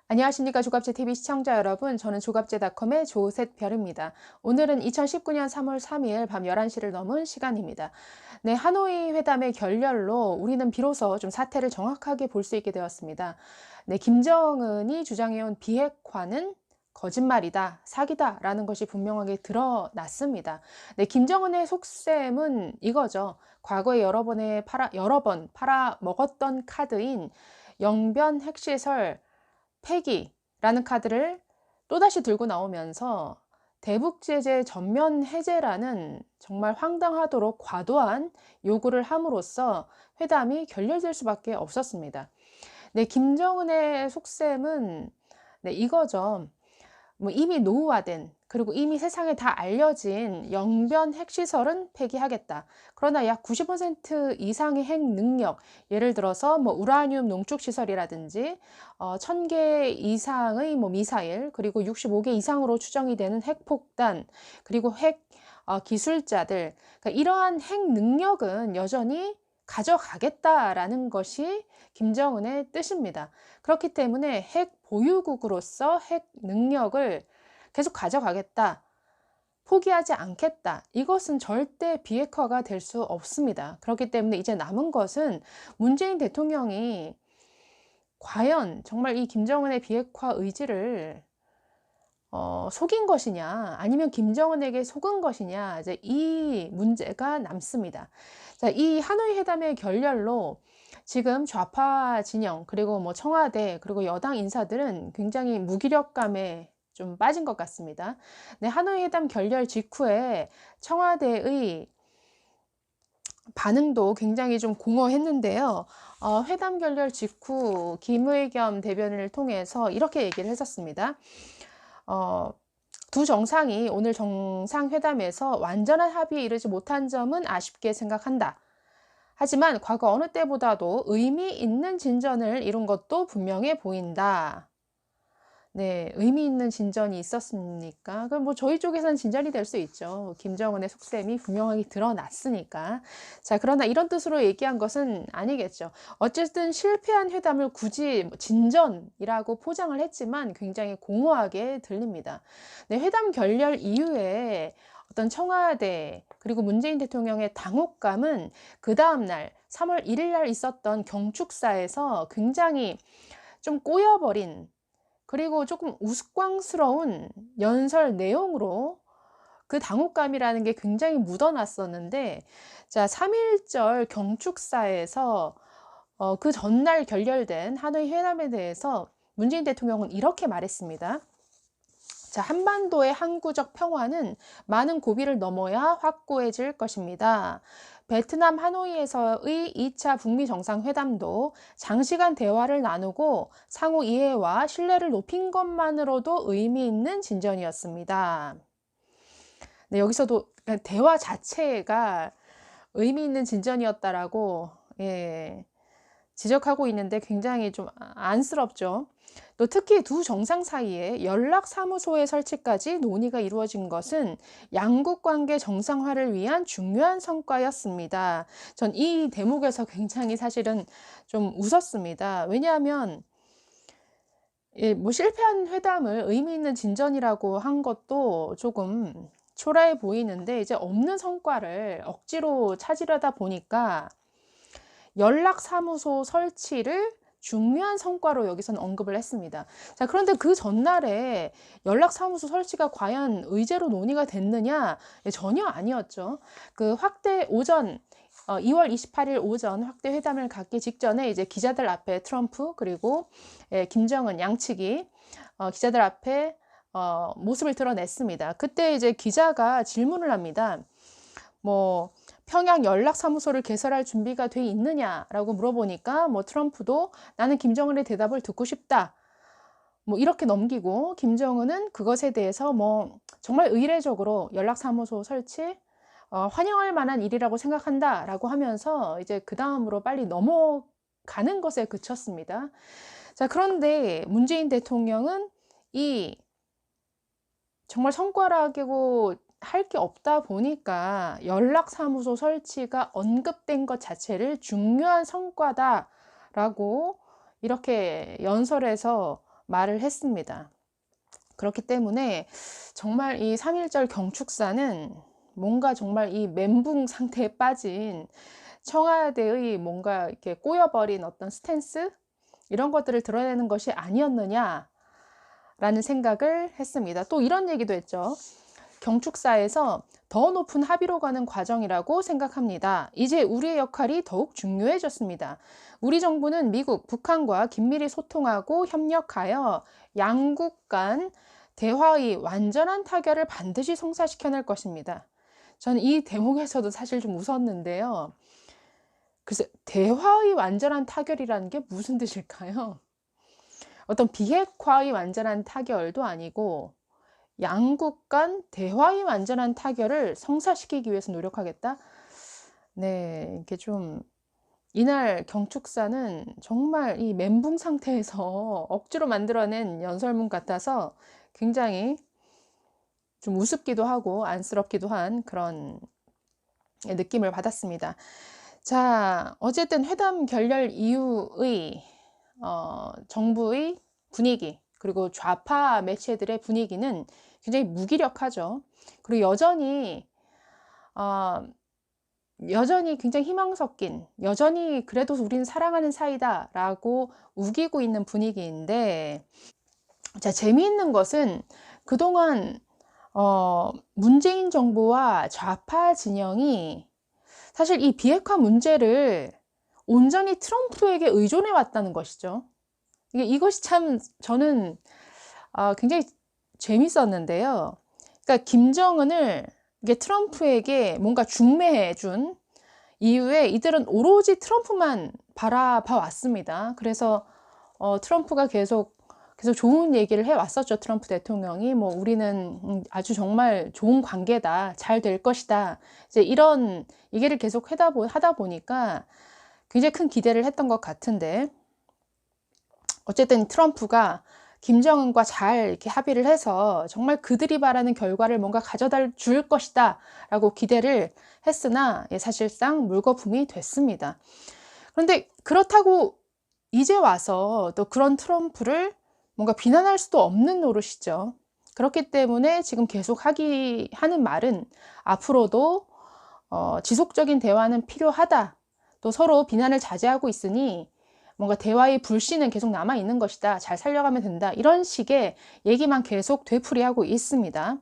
안녕하십니까 조갑제TV 시청자 여러분. 저는 조갑제닷컴의 조셋별입니다. 오늘은 2019년 3월 3일 밤 11시를 넘은 시간입니다. 네, 하노이 회담의 결렬로 우리는 비로소 좀 사태를 정확하게 볼 수 있게 되었습니다. 네, 김정은이 주장해온 비핵화는 거짓말이다, 사기다 라는 것이 분명하게 드러났습니다. 네, 김정은의 속셈은 이거죠. 과거에 여러 번 팔아먹었던 카드인 영변 핵시설 폐기라는 카드를 또다시 들고 나오면서 대북 제재 전면 해제라는 정말 황당하도록 과도한 요구를 함으로써 회담이 결렬될 수밖에 없었습니다. 네, 김정은의 속셈은 네, 이거죠. 이미 노후화된, 그리고 이미 세상에 다 알려진 영변 핵시설은 폐기하겠다. 그러나 약 90% 이상의 핵 능력, 예를 들어서 우라늄 농축 시설이라든지 1000개 이상의 미사일, 그리고 65개 이상으로 추정이 되는 핵폭탄, 그리고 핵 기술자들, 그러니까 이러한 핵 능력은 여전히 가져가겠다라는 것이 김정은의 뜻입니다. 그렇기 때문에 핵 보유국으로서 핵 능력을 계속 가져가겠다, 포기하지 않겠다. 이것은 절대 비핵화가 될 수 없습니다. 그렇기 때문에 이제 남은 것은 문재인 대통령이 과연 정말 이 김정은의 비핵화 의지를 속인 것이냐, 아니면 김정은에게 속은 것이냐, 이제 이 문제가 남습니다. 자, 이 하노이 회담의 결렬로 지금 좌파 진영, 그리고 청와대, 그리고 여당 인사들은 굉장히 무기력감에 좀 빠진 것 같습니다. 네, 하노이 회담 결렬 직후에 청와대의 반응도 굉장히 좀 공허했는데요. 회담 결렬 직후 김의겸 대변인을 통해서 이렇게 얘기를 했었습니다. 두 정상이 오늘 정상회담에서 완전한 합의에 이르지 못한 점은 아쉽게 생각한다. 하지만 과거 어느 때보다도 의미 있는 진전을 이룬 것도 분명해 보인다. 네, 의미 있는 진전이 있었습니까? 그럼 저희 쪽에서는 진전이 될 수 있죠. 김정은의 속셈이 분명하게 드러났으니까. 자, 그러나 이런 뜻으로 얘기한 것은 아니겠죠. 어쨌든 실패한 회담을 굳이 진전이라고 포장을 했지만 굉장히 공허하게 들립니다. 네, 회담 결렬 이후에 어떤 청와대 그리고 문재인 대통령의 당혹감은 그 다음 날 3월 1일 날 있었던 경축사에서 굉장히 좀 꼬여버린, 그리고 조금 우스꽝스러운 연설 내용으로 그 당혹감이라는 게 굉장히 묻어났었는데, 자, 3.1절 경축사에서 그 전날 결렬된 하노이 회담에 대해서 문재인 대통령은 이렇게 말했습니다. 자, 한반도의 항구적 평화는 많은 고비를 넘어야 확고해질 것입니다. 베트남 하노이에서의 2차 북미 정상회담도 장시간 대화를 나누고 상호 이해와 신뢰를 높인 것만으로도 의미 있는 진전이었습니다. 네, 여기서도 대화 자체가 의미 있는 진전이었다라고 지적하고 있는데 굉장히 좀 안쓰럽죠. 또 특히 두 정상 사이에 연락사무소의 설치까지 논의가 이루어진 것은 양국 관계 정상화를 위한 중요한 성과였습니다. 전 이 대목에서 굉장히 사실은 좀 웃었습니다. 왜냐하면 실패한 회담을 의미 있는 진전이라고 한 것도 조금 초라해 보이는데, 이제 없는 성과를 억지로 찾으려다 보니까 연락사무소 설치를 중요한 성과로 여기서는 언급을 했습니다. 자, 그런데 그 전날에 연락사무소 설치가 과연 의제로 논의가 됐느냐? 전혀 아니었죠. 그 확대 오전 2월 28일 오전 확대 회담을 갖기 직전에 이제 기자들 앞에 트럼프 그리고 김정은 양측이 기자들 앞에 모습을 드러냈습니다. 그때 이제 기자가 질문을 합니다. 평양 연락사무소를 개설할 준비가 돼 있느냐라고 물어보니까 트럼프도 나는 김정은의 대답을 듣고 싶다, 이렇게 넘기고, 김정은은 그것에 대해서 정말 의례적으로 연락사무소 설치 환영할 만한 일이라고 생각한다라고 하면서 이제 그 다음으로 빨리 넘어가는 것에 그쳤습니다. 자, 그런데 문재인 대통령은 이 정말 성과라고 할 게 없다 보니까 연락사무소 설치가 언급된 것 자체를 중요한 성과다라고 이렇게 연설에서 말을 했습니다. 그렇기 때문에 정말 이 3.1절 경축사는 뭔가 정말 이 멘붕 상태에 빠진 청와대의 뭔가 이렇게 꼬여버린 어떤 스탠스 이런 것들을 드러내는 것이 아니었느냐라는 생각을 했습니다. 또 이런 얘기도 했죠. 경축사에서 더 높은 합의로 가는 과정이라고 생각합니다. 이제 우리의 역할이 더욱 중요해졌습니다. 우리 정부는 미국, 북한과 긴밀히 소통하고 협력하여 양국 간 대화의 완전한 타결을 반드시 성사시켜낼 것입니다. 저는 이 대목에서도 사실 좀 웃었는데요. 글쎄, 대화의 완전한 타결이라는 게 무슨 뜻일까요? 어떤 비핵화의 완전한 타결도 아니고 양국 간 대화의 완전한 타결을 성사시키기 위해서 노력하겠다? 네, 이게 좀 이날 경축사는 정말 이 멘붕 상태에서 억지로 만들어낸 연설문 같아서 굉장히 좀 우습기도 하고 안쓰럽기도 한 그런 느낌을 받았습니다. 자, 어쨌든 회담 결렬 이후의 정부의 분위기 그리고 좌파 매체들의 분위기는 굉장히 무기력하죠. 그리고 여전히 굉장히 희망 섞인, 여전히 그래도 우리는 사랑하는 사이다라고 우기고 있는 분위기인데, 자, 재미있는 것은 그동안 문재인 정부와 좌파 진영이 사실 이 비핵화 문제를 온전히 트럼프에게 의존해 왔다는 것이죠. 이것이 참 저는 굉장히 재밌었는데요. 그러니까 김정은을 이게 트럼프에게 뭔가 중매해 준 이후에 이들은 오로지 트럼프만 바라봐 왔습니다. 그래서 트럼프가 계속 좋은 얘기를 해 왔었죠. 트럼프 대통령이 뭐 우리는 아주 정말 좋은 관계다, 잘 될 것이다. 이제 이런 얘기를 계속 하다 보니까 굉장히 큰 기대를 했던 것 같은데 어쨌든 트럼프가 김정은과 잘 이렇게 합의를 해서 정말 그들이 바라는 결과를 뭔가 가져다 줄 것이다 라고 기대를 했으나 사실상 물거품이 됐습니다. 그런데 그렇다고 이제 와서 또 그런 트럼프를 뭔가 비난할 수도 없는 노릇이죠. 그렇기 때문에 지금 계속 하는 말은 앞으로도 지속적인 대화는 필요하다. 또 서로 비난을 자제하고 있으니 뭔가 대화의 불씨는 계속 남아있는 것이다. 잘 살려가면 된다. 이런 식의 얘기만 계속 되풀이하고 있습니다.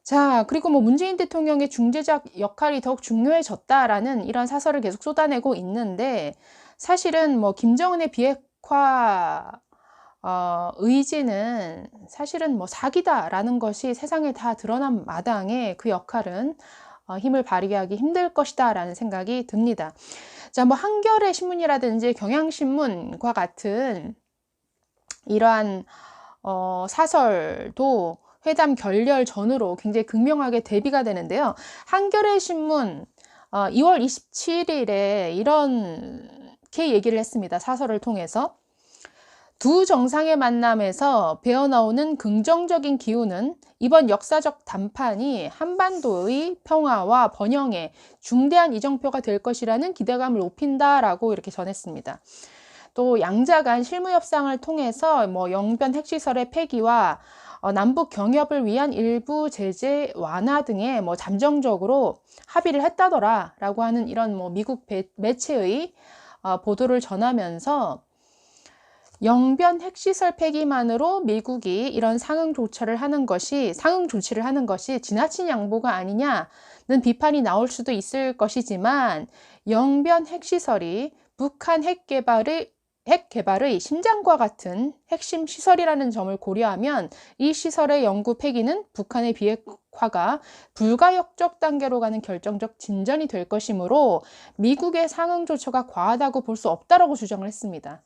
자, 그리고 뭐 문재인 대통령의 중재자 역할이 더욱 중요해졌다라는 이런 사설을 계속 쏟아내고 있는데 사실은 뭐 김정은의 비핵화 의지는 사실은 뭐 사기다라는 것이 세상에 다 드러난 마당에 그 역할은 힘을 발휘하기 힘들 것이다 라는 생각이 듭니다. 자, 뭐 한겨레 신문이라든지 경향신문과 같은 이러한 사설도 회담 결렬 전후로 굉장히 극명하게 대비가 되는데요. 한겨레 신문 2월 27일에 이렇게 얘기를 했습니다. 사설을 통해서. 두 정상의 만남에서 배어나오는 긍정적인 기운은 이번 역사적 담판이 한반도의 평화와 번영에 중대한 이정표가 될 것이라는 기대감을 높인다라고 이렇게 전했습니다. 또 양자 간 실무 협상을 통해서 뭐 영변 핵시설의 폐기와 남북 경협을 위한 일부 제재 완화 등에 뭐 잠정적으로 합의를 했다더라라고 하는 이런 뭐 미국 매체의 보도를 전하면서 영변 핵시설 폐기만으로 미국이 이런 상응 조치를 하는 것이 지나친 양보가 아니냐는 비판이 나올 수도 있을 것이지만 영변 핵시설이 북한 핵 개발의 심장과 같은 핵심 시설이라는 점을 고려하면 이 시설의 영구 폐기는 북한의 비핵화가 불가역적 단계로 가는 결정적 진전이 될 것이므로 미국의 상응 조처가 과하다고 볼 수 없다라고 주장을 했습니다.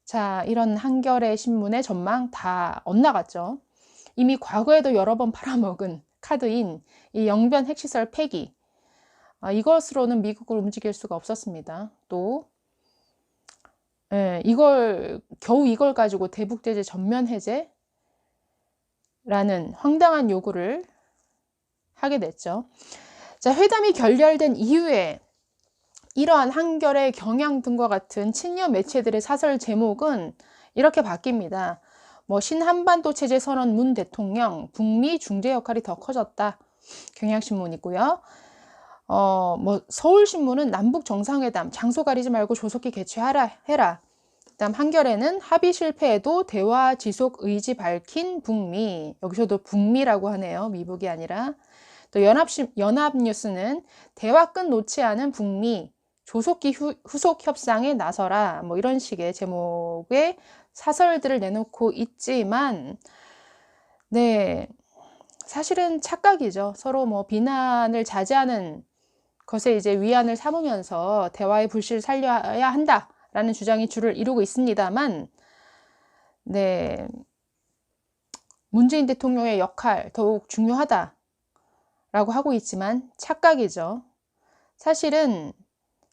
자, 이런 한겨레 신문의 전망 다 엇나갔죠. 이미 과거에도 여러 번 팔아먹은 카드인 이 영변 핵시설 폐기. 이것으로는 미국을 움직일 수가 없었습니다. 또 겨우 이걸 가지고 대북제재 전면 해제라는 황당한 요구를 하게 됐죠. 자, 회담이 결렬된 이후에 이러한 한겨레, 경향 등과 같은 친여 매체들의 사설 제목은 이렇게 바뀝니다. 뭐 신한반도 체제 선언 문 대통령, 북미 중재 역할이 더 커졌다. 경향신문이고요. 뭐 서울신문은 남북 정상회담 장소 가리지 말고 조속히 개최하라 해라. 그다음 한겨레는 합의 실패에도 대화 지속 의지 밝힌 북미. 여기서도 북미라고 하네요. 미북이 아니라. 또 연합뉴스는 대화 끝 놓지 않은 북미. 조속히 후속 협상에 나서라. 뭐 이런 식의 제목의 사설들을 내놓고 있지만, 네, 사실은 착각이죠. 서로 뭐 비난을 자제하는 것에 이제 위안을 삼으면서 대화의 불씨를 살려야 한다라는 주장이 주를 이루고 있습니다만, 네, 문재인 대통령의 역할 더욱 중요하다라고 하고 있지만 착각이죠. 사실은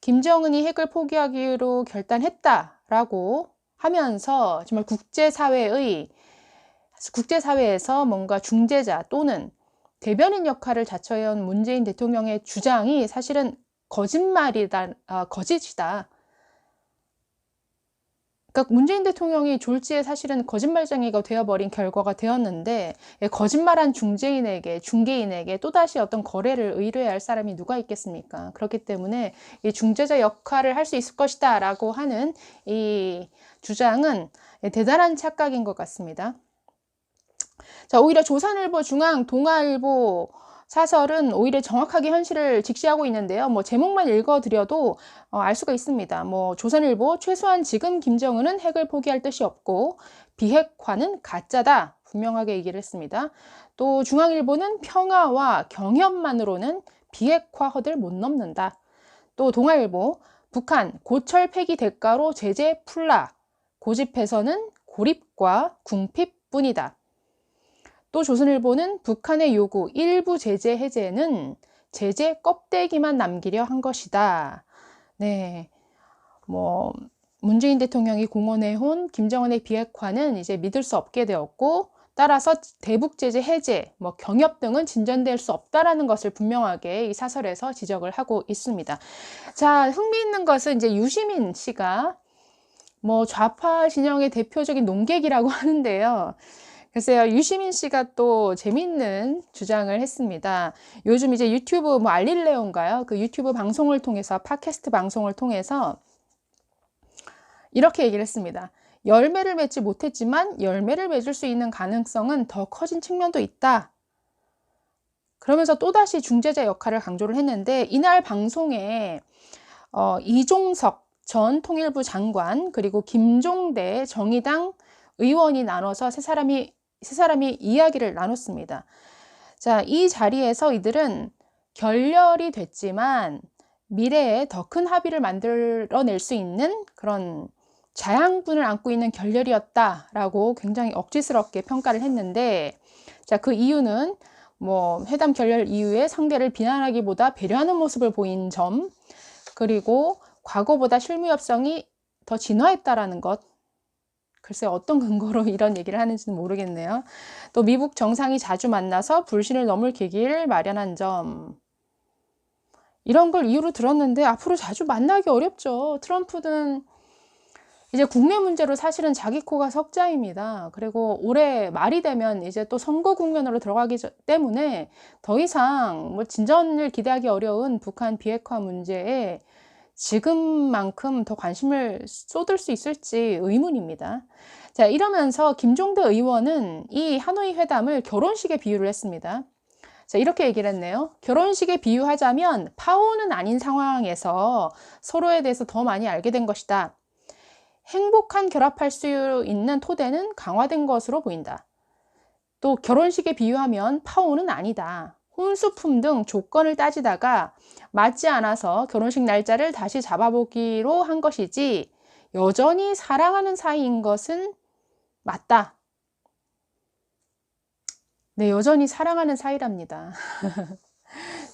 김정은이 핵을 포기하기로 결단했다라고 하면서 정말 국제사회에서 뭔가 중재자 또는 대변인 역할을 자처해온 문재인 대통령의 주장이 사실은 거짓이다. 그러니까 문재인 대통령이 졸지에 사실은 거짓말쟁이가 되어버린 결과가 되었는데, 거짓말한 중개인에게 또다시 어떤 거래를 의뢰해야 할 사람이 누가 있겠습니까? 그렇기 때문에 이 중재자 역할을 할 수 있을 것이다 라고 하는 이 주장은 대단한 착각인 것 같습니다. 자, 오히려 조선일보, 중앙, 동아일보 사설은 오히려 정확하게 현실을 직시하고 있는데요. 뭐 제목만 읽어드려도 알 수가 있습니다. 뭐 조선일보, 최소한 지금 김정은은 핵을 포기할 뜻이 없고 비핵화는 가짜다. 분명하게 얘기를 했습니다. 또 중앙일보는 평화와 경협만으로는 비핵화 허들 못 넘는다. 또 동아일보, 북한 고철 폐기 대가로 제재 풀라. 고집해서는 고립과 궁핍뿐이다. 또 조선일보는 북한의 요구 일부 제재 해제는 제재 껍데기만 남기려 한 것이다. 네, 뭐 문재인 대통령이 공언해온 김정은의 비핵화는 이제 믿을 수 없게 되었고, 따라서 대북 제재 해제, 뭐 경협 등은 진전될 수 없다라는 것을 분명하게 이 사설에서 지적을 하고 있습니다. 자, 흥미있는 것은 이제 유시민 씨가 뭐 좌파 진영의 대표적인 논객이라고 하는데요. 글쎄요, 유시민 씨가 또 재밌는 주장을 했습니다. 요즘 이제 유튜브 뭐 알릴레오인가요? 그 유튜브 방송을 통해서, 팟캐스트 방송을 통해서 이렇게 얘기를 했습니다. 열매를 맺지 못했지만 열매를 맺을 수 있는 가능성은 더 커진 측면도 있다. 그러면서 또다시 중재자 역할을 강조를 했는데, 이날 방송에 이종석 전 통일부 장관 그리고 김종대 정의당 의원이 나눠서 세 사람이 이야기를 나눴습니다. 자, 이 자리에서 이들은 결렬이 됐지만 미래에 더 큰 합의를 만들어낼 수 있는 그런 자양분을 안고 있는 결렬이었다라고 굉장히 억지스럽게 평가를 했는데, 자, 그 이유는 뭐 회담 결렬 이후에 상대를 비난하기보다 배려하는 모습을 보인 점, 그리고 과거보다 실무 협상이 더 진화했다라는 것. 글쎄 어떤 근거로 이런 얘기를 하는지는 모르겠네요. 또 미국 정상이 자주 만나서 불신을 넘을 계기를 마련한 점. 이런 걸 이유로 들었는데 앞으로 자주 만나기 어렵죠. 트럼프는 이제 국내 문제로 사실은 자기 코가 석자입니다. 그리고 올해 말이 되면 이제 또 선거 국면으로 들어가기 때문에 더 이상 뭐 진전을 기대하기 어려운 북한 비핵화 문제에 지금만큼 더 관심을 쏟을 수 있을지 의문입니다. 자, 이러면서 김종대 의원은 이 하노이 회담을 결혼식에 비유를 했습니다. 자, 이렇게 얘기를 했네요. 결혼식에 비유하자면 파혼은 아닌 상황에서 서로에 대해서 더 많이 알게 된 것이다. 행복한 결합할 수 있는 토대는 강화된 것으로 보인다. 또 결혼식에 비유하면 파혼은 아니다. 혼수품 등 조건을 따지다가 맞지 않아서 결혼식 날짜를 다시 잡아보기로 한 것이지 여전히 사랑하는 사이인 것은 맞다. 네, 여전히 사랑하는 사이랍니다.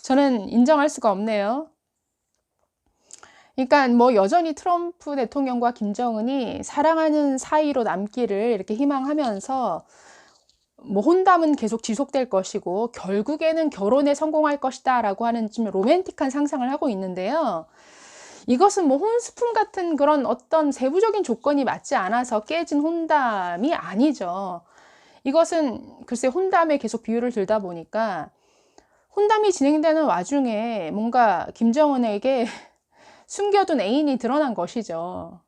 저는 인정할 수가 없네요. 그러니까 뭐 여전히 트럼프 대통령과 김정은이 사랑하는 사이로 남기를 이렇게 희망하면서 뭐 혼담은 계속 지속될 것이고 결국에는 결혼에 성공할 것이다 라고 하는 좀 로맨틱한 상상을 하고 있는데요. 이것은 뭐 혼수품 같은 그런 어떤 세부적인 조건이 맞지 않아서 깨진 혼담이 아니죠. 이것은 글쎄 혼담에 계속 비유를 들다 보니까 혼담이 진행되는 와중에 뭔가 김정은에게 숨겨둔 애인이 드러난 것이죠.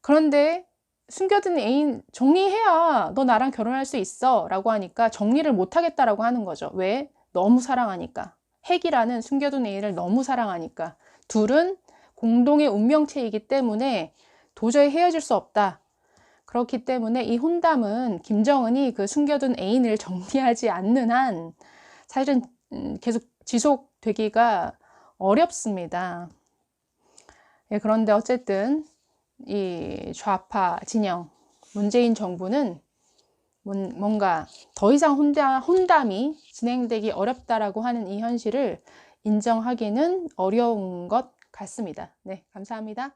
그런데 숨겨둔 애인 정리해야 너 나랑 결혼할 수 있어 라고 하니까 정리를 못 하겠다라고 하는 거죠. 왜? 너무 사랑하니까. 핵이라는 숨겨둔 애인을 너무 사랑하니까. 둘은 공동의 운명체이기 때문에 도저히 헤어질 수 없다. 그렇기 때문에 이 혼담은 김정은이 그 숨겨둔 애인을 정리하지 않는 한 사실은 계속 지속되기가 어렵습니다. 예, 그런데 어쨌든 이 좌파 진영 문재인 정부는 뭔가 더 이상 혼담이 진행되기 어렵다라고 하는 이 현실을 인정하기는 어려운 것 같습니다. 네, 감사합니다.